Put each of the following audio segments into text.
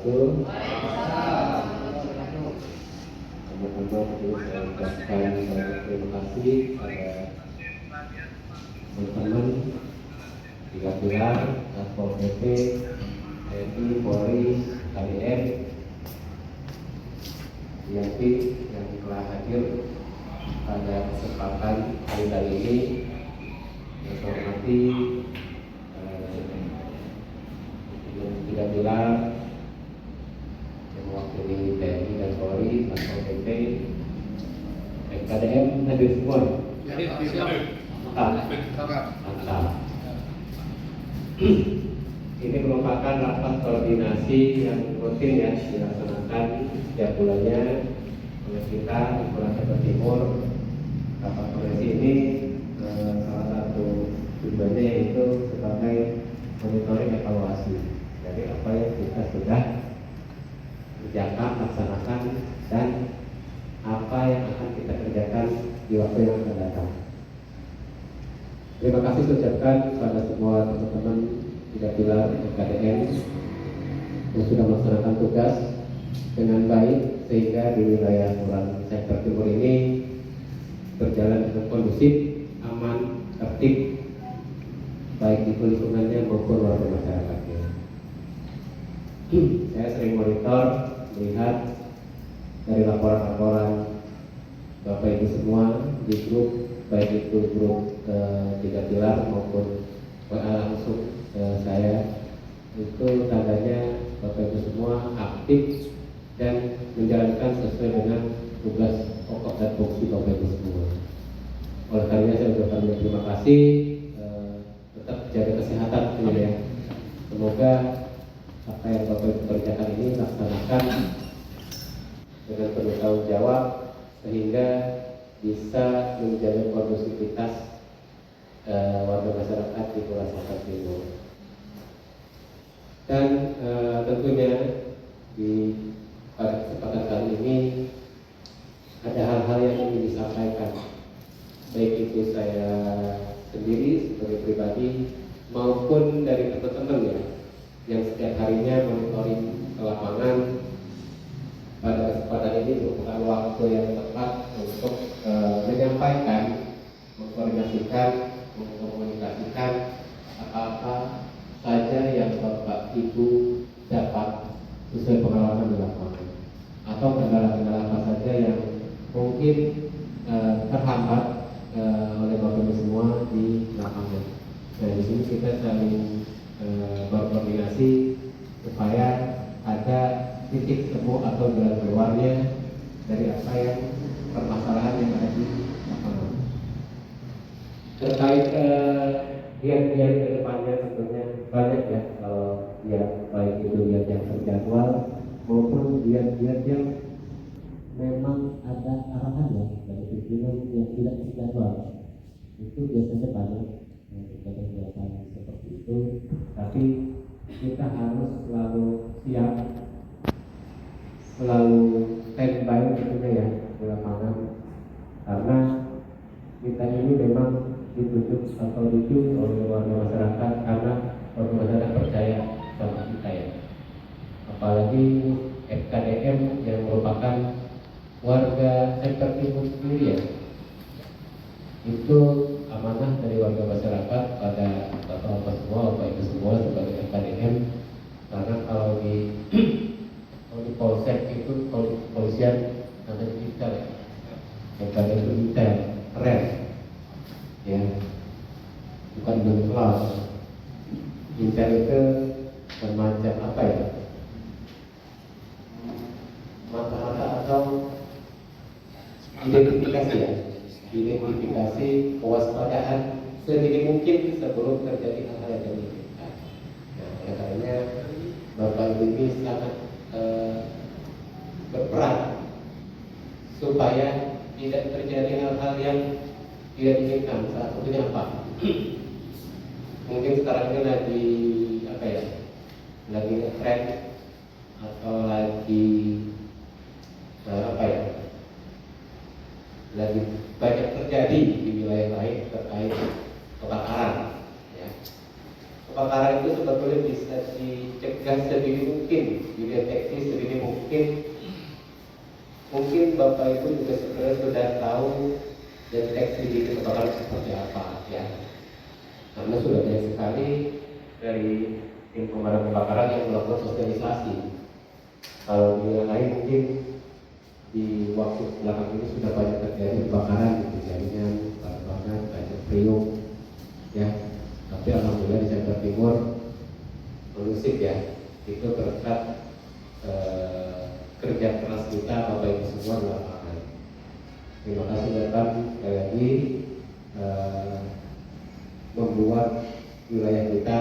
wabarakatuh. Pertama-tama saya ucapkan terima kasih pada teman-teman tiga pilar Satpol PP, TNI, Polri, KDM, yang telah hadir pada kesempatan hari ini. Yang saya hormati tiga pilar yang mewakili TNI dan Polri, Satpol PP, KDM hadir semua. Mantap. Ini merupakan rapat koordinasi yang rutin ya dilaksanakan setiap bulannya oleh kita di Polres Jawa Timur. Rapat koordinasi ini salah satu tujuannya yaitu sebagai monitoring evaluasi dari apa yang kita sudah kerjakan, laksanakan, dan apa yang akan kita kerjakan di waktu yang akan datang. Terima kasih ucapkan kepada semua teman-teman tiga pilar KDM yang sudah melaksanakan tugas dengan baik sehingga di wilayah Kelurahan Sektor Timur ini berjalan dengan kondusif, aman, tertib, baik di lingkungannya maupun warga masyarakatnya. Saya sering monitor, melihat dari laporan-laporan Bapak Ibu semua di grup, baik itu grup tiga pilar maupun WA langsung saya, itu tandanya Bapak Ibu semua aktif dan menjalankan sesuai dengan tugas pokok dan fungsi Bapak Ibu semua. Oleh karenanya saya ucapkan terima kasih, tetap jaga kesehatan ya. Semoga apa yang Bapak Ibu kerjakan ini laksanakan dengan penuh tanggung jawab sehingga bisa menjaga kondusivitas warga masyarakat di Kelurahan Sektor Timur. Dan tentunya pada kesempatan kali ini ada hal-hal yang ingin disampaikan, baik itu saya sendiri sebagai pribadi maupun dari teman-teman ya yang setiap harinya monitoring ke lapangan. Pada kesempatan ini merupakan waktu yang tepat untuk menyampaikan, mengkoordinasikan, mengkomunikasikan apa-apa saja yang Bapak Ibu dapat sesuai pengalaman di lapangan, atau kendala-kendala apa saja yang mungkin terhambat oleh Bapak Ibu semua di lapangan. Nah, di sini kita saling berkoordinasi supaya ada titik temu atau jalan keluarnya dari apa yang permasalahan yang ada di lapangan. Terkait giat-giat ke depannya tentunya banyak ya, kalau giat baik itu giat yang terjadwal maupun giat-giat yang memang ada arahannya dari pimpinan yang tidak terjadwal. Itu biasanya banyak kegiatan seperti itu, tapi kita harus selalu siap, selalu standby tentunya ya di lapangan, karena kita ini memang ditunjuk atau ditunjuk oleh warga masyarakat karena warga masyarakat percaya sama kita ya. Apalagi FKDM yang merupakan warga sektor timur sendiri ya, itu amanah dari warga masyarakat pada bapak-bapak semua, bapak ibu semua sebagai FKDM. Karena kalau di polsek itu, kalau di kepolisian namanya intel ya, FKDM itu intel, keren ya, bukan kelas. Intel itu semacam apa ya, mata-mata atau identifikasi ya, identifikasi kewaspadaan sedini mungkin sebelum terjadi hal-hal yang diinginkan. Nah, oleh karenanya Bapak Ibu ini sangat berperan supaya tidak terjadi hal-hal yang tidak diinginkan. Salah satunya apa? Mungkin sekarang ini lagi apa ya? Lagi ngetrend atau lagi apa ya? Lagi banyak terjadi di wilayah lain terkait kebakaran. Ya. Kebakaran itu sebetulnya bisa dicegah sedini mungkin, dideteksi sedini mungkin. Mungkin Bapak Ibu juga sebenarnya sudah tahu deteksi dini kebakaran seperti apa ya. Karena sudah banyak sekali dari tim pemadam kebakaran yang melakukan sosialisasi. Kalau di wilayah lain mungkin di waktu belakang ini sudah banyak terjadi kebakaran di jaringan, bahan-bahan, banyak priuk, ya. Tapi alhamdulillah di Jawa Timur kondusif ya. Itu berkat kerja keras kita Bapak Ibu semua di lapangan. Terima kasih datang sekali lagi membuat wilayah kita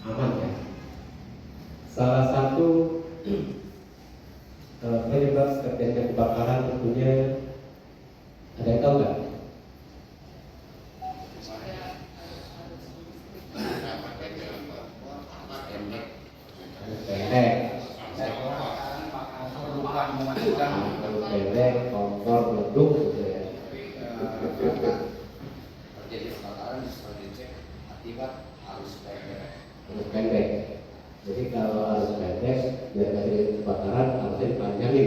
aman ya. Salah satu penyebab terjadinya kebakaran tentunya ada yang tahu nggak? Pendek, kompor, meledup gitu ya. Terjadi kebakaran bisa dicek akibat arus pendek. Arus pendek. Jadi kalau arus pendek biar nggak terjadi kebakaran harusnya dipanjangin.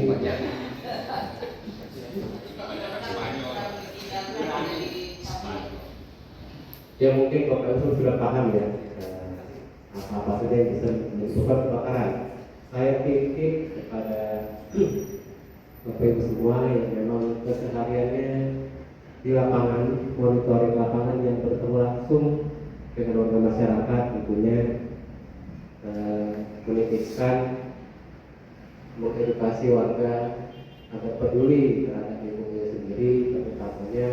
Ya mungkin Bapak Ibu sudah paham ya apa saja yang bisa menyebabkan kebakaran. Saya titip kepada Bapak Ibu semua yang memang kesehariannya di lapangan, monitoring lapangan yang bertemu langsung dengan warga masyarakat, tentunya menitipkan, mengedukasi warga agar peduli terhadap lingkungannya sendiri, terutamanya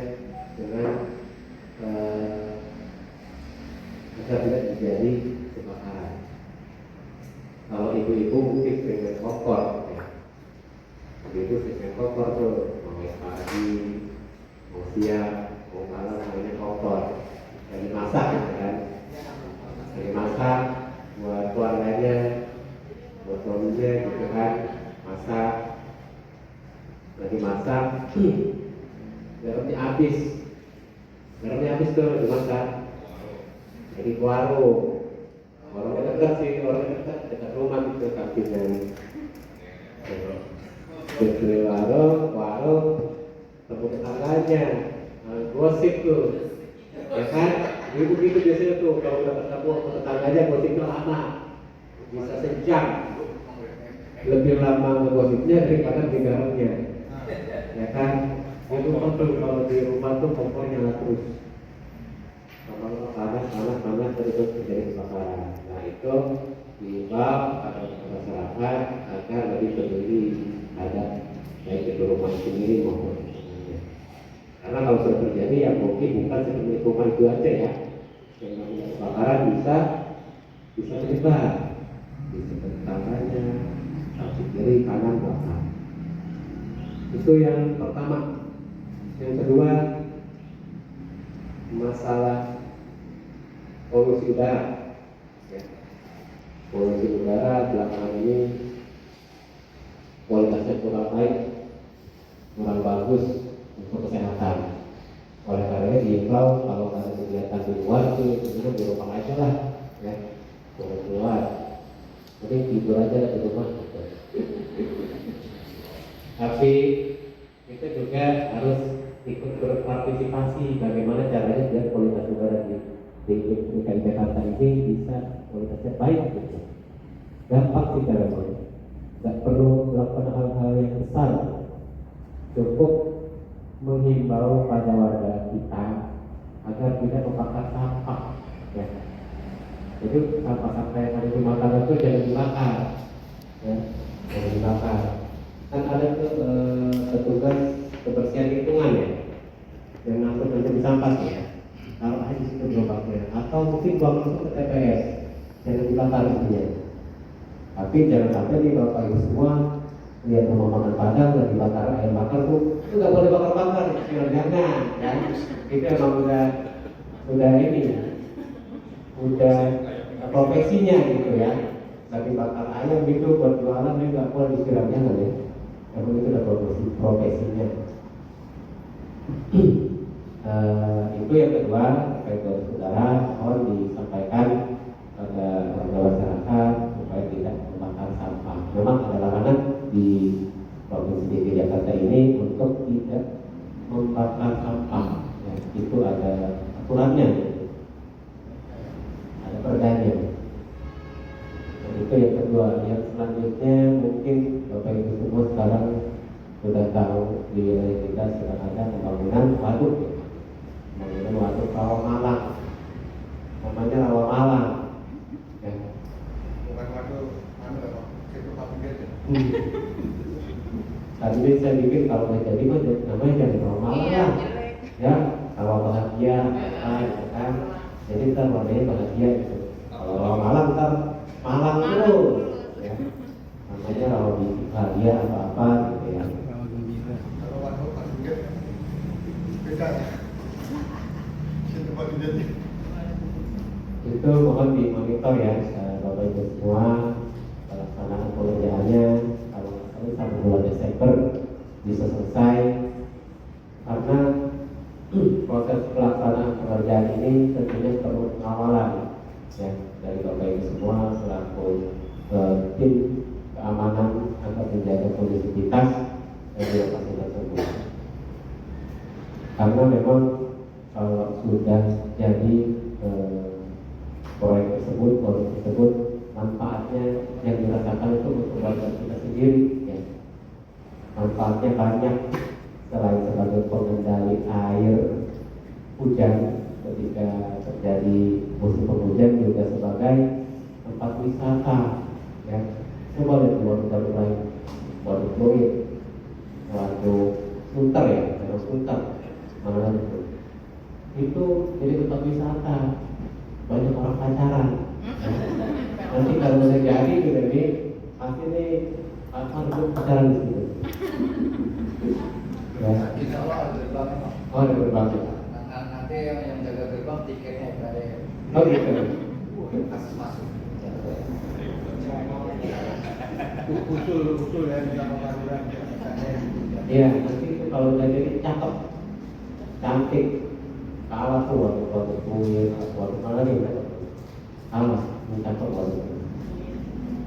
dengan agar tidak terjadi kebakaran. Kalau ibu-ibu mungkin sering main kompor, ya. Ibu sering main kompor tuh, mau main pagi, mau siang, mau malam mainnya kompor. Lagi masak gitu kan, lagi masak buat keluarganya, buat suaminya gitu kan, masak, lagi masak, garamnya habis tuh lagi masak. Jadi warung dekat sih, dekat rumah gitu kantinnya. Beli warung, temu tetangganya, gosip tuh, ya kan? Ibu gitu biasanya tuh kalau udah ketemu tetangganya gosipnya lama, bisa sejam, lebih lama ngegosipnya daripada di garamnya, ya kan? Itu penting kalau di rumah tuh kompor nyala terus. Kalau panas terus terjadi kebakaran. Nah itu diimbau pada masyarakat agar lebih peduli ada baik itu rumah sendiri maupun tetangganya. Karena kalau sudah terjadi ya mungkin bukan seperti rumah itu aja ya. Yang namanya kebakaran bisa menyebar, bisa ke tetangganya, kaki kiri, kanan, belakang. Itu yang pertama. Yang kedua, masalah polusi udara. Ya. Polusi udara belakangan ini kualitasnya kurang baik, kurang bagus untuk kesehatan. Oleh karena diimbau kalau ada kegiatan di luar itu di rumah aja lah, ya, jangan keluar. Jadi tidur aja di rumah. Gitu. Tapi kita juga harus ikut berpartisipasi bagaimana caranya biar kualitas udara di DKI Jakarta ini bisa kualitasnya baik gitu. Gampang sih caranya, nggak perlu melakukan hal-hal yang besar, cukup menghimbau pada warga kita agar tidak membakar sampah, ya. Jadi sampah-sampah yang ada di makanan itu jangan dibakar, ya, jangan dibakar. Kan ada tuh petugas kebersihan lingkungan ya, yang ngangkut nanti sampah ya. Taruh aja situ gerobaknya, atau mungkin buang langsung ke TPS, jangan dibakar intinya. Tapi jangan sampai nih Bapak Ibu semua lihat pemandangan padang lagi bakar air bakar tuh, itu nggak boleh bakar, jangan, kan? Itu emang udah ini, udah profesinya gitu ya. Lagi bakar ayam gitu buat jualan, ini nggak boleh disiram, jangan ya. Emang itu udah profesinya. Itu yang kedua, terkait dengan saudara, mohon disampaikan pada warga di Jakarta ini untuk tidak membakar sampah. Ya, itu ada aturannya, ada perdanya. Dan itu yang kedua. Yang selanjutnya mungkin Bapak Ibu semua sekarang sudah tahu di wilayah kita sedang ada pembangunan waduk, ya. Pembangunan waduk Rawamalang, namanya Rawamalang. Ya. Bukan waduh, mana apa? Itu papinggir ya. Tadi saya pikir kalau nggak jadi mah namanya jadi Rawamalang lah. Ya, kalau bahagia, gitu kan. Jadi kita warnanya bahagia gitu. Kalau Rawamalang ntar Malang terus, ya. Namanya Rawa bahagia atau apa gitu ya. Kalau waduh papinggir beda ya. Itu papinggir. Itu mohon dimonitor ya, Bapak Ibu semua, pelaksanaan pengerjaannya. Kalau sampai bulan Desember bisa selesai, karena proses pelaksanaan pengerjaan ini tentunya perlu pengawalan ya dari Bapak Ibu semua selaku tim keamanan agar menjaga kondisivitas dari lokasi tersebut. Karena memang kalau sudah jadi proyek tersebut, produk tersebut, manfaatnya yang dirasakan itu untuk warga kita sendiri ya. Manfaatnya banyak, selain sebagai pengendali air hujan ketika terjadi musim penghujan, juga sebagai tempat wisata ya. Coba lihat waduk lain, waduk Pluit, waduk Sunter ya, waduk Sunter mana itu jadi tempat wisata, banyak orang pacaran. Nanti kalau udah jadi gitu nih, pasti nih akan pacaran di situ. Ya. Insya Allah ada gerbang. Oh, ada gerbang. Nanti yang jaga gerbang tiketnya ada. Oh gitu. Kasih masuk. Usul ya bisa pengaruhan. Iya, nanti itu kalau udah jadi cakep, cantik, kalah tuh waktu Pluit, waktu mana nih kan? Kalah, cakep waktu.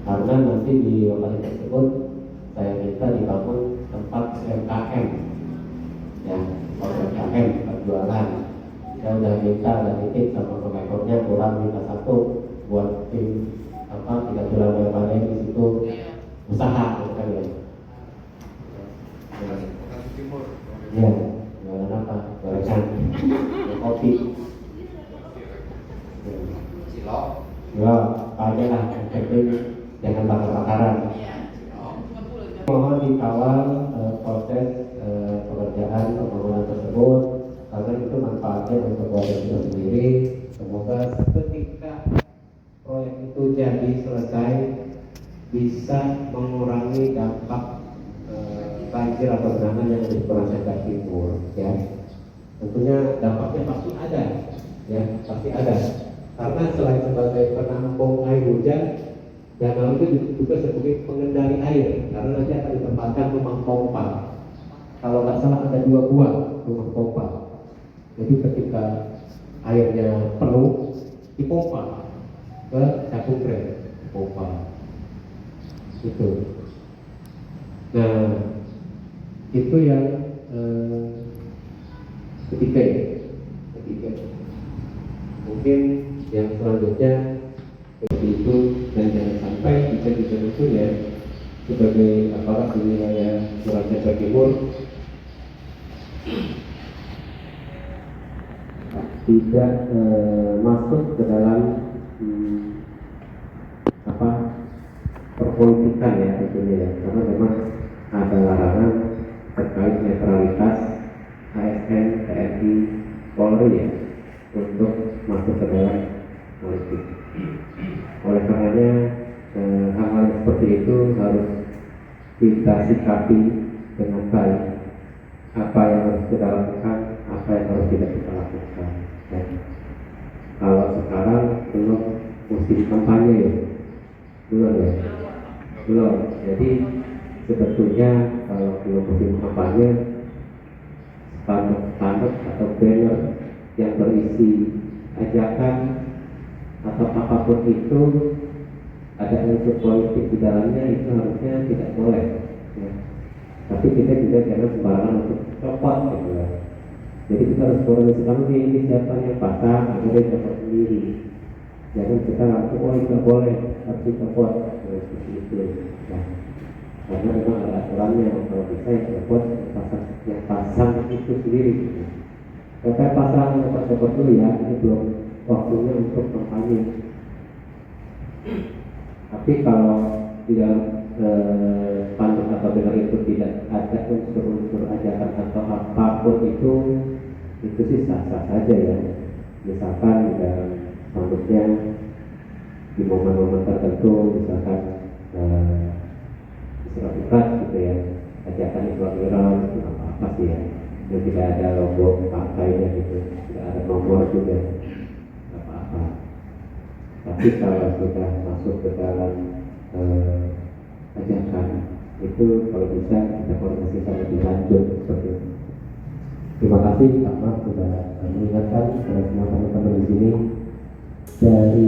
Karena nanti di lokasi tersebut saya minta dibangun tempat UMKM, ya, UMKM perjualan. Saya udah minta ada titik sama pengekornya, kurang minta satu buat tim apa 3 bulan balai di situ usaha gitu kan ya. Bekasi Timur. Iya, jualan apa? Gorengan, kopi. Cilok. Ya, apa aja lah, yang penting jangan bakar-bakaran. Mohon dikawal proses pekerjaan pembangunan tersebut, karena itu manfaatnya untuk warga kita sendiri. Semoga ketika proyek itu jadi selesai bisa mengurangi dampak banjir atau genangan yang ada di Jakarta Timur, ya. Tentunya dampaknya pasti ada, ya, pasti ada. Karena selain sebagai penampung air hujan, danau itu juga sebagai pengendali air, karena nanti akan ditempatkan rumah pompa. Kalau nggak salah ada 2 buah rumah pompa. Jadi ketika airnya penuh, dipompa ke Cakungkren, pompa. Itu. Nah, itu yang ketiga ya. Ketiga. Mungkin yang selanjutnya seperti itu, dan jangan sampai kita itu ya sebagai aparat di wilayah Jakarta Timur tidak masuk ke dalam perpolitikan ya tentunya ya, karena memang ada larangan terkait netralitas ASN, TNI, Polri ya untuk masuk ke dalam politik. Oleh karenanya hal-hal seperti itu harus kita sikapi dengan baik. Apa yang harus kita lakukan, apa yang harus tidak kita lakukan. Ya. Kalau sekarang belum musim kampanye ya, belum ya, belum. Jadi sebetulnya kalau belum musim kampanye, spanduk atau banner yang berisi ajakan atau apapun itu ada unsur politik di dalamnya itu harusnya tidak boleh ya. Tapi kita juga jangan sembarangan untuk copot gitu ya. Jadi kita harus koordinasi kamu ini siapa yang pasang, agar dia copot sendiri. Jangan kita langsung oh itu boleh, tapi copot seperti itu. Nah, karena memang ada aturannya kalau bisa yang copot yang pasang itu sendiri. Gitu. Kita pasang copot dulu ya, ini belum waktunya untuk kampanye. Tapi kalau di dalam spanduk atau banner itu tidak ada unsur-unsur ajakan atau apapun itu sih sah-sah saja ya. Misalkan di dalam spanduknya di momen-momen tertentu, misalkan Isra Mi'raj gitu ya, ajakan Isra Mi'raj itu apa sih ya? Yang tidak ada logo partainya gitu, tidak ada nomor juga, apa-apa. Tapi kalau sudah masuk ke dalam ajakan itu kalau bisa kita koordinasikan lebih lanjut seperti itu. Terima kasih Pak Mark sudah mengingatkan kepada semua teman-teman di sini dari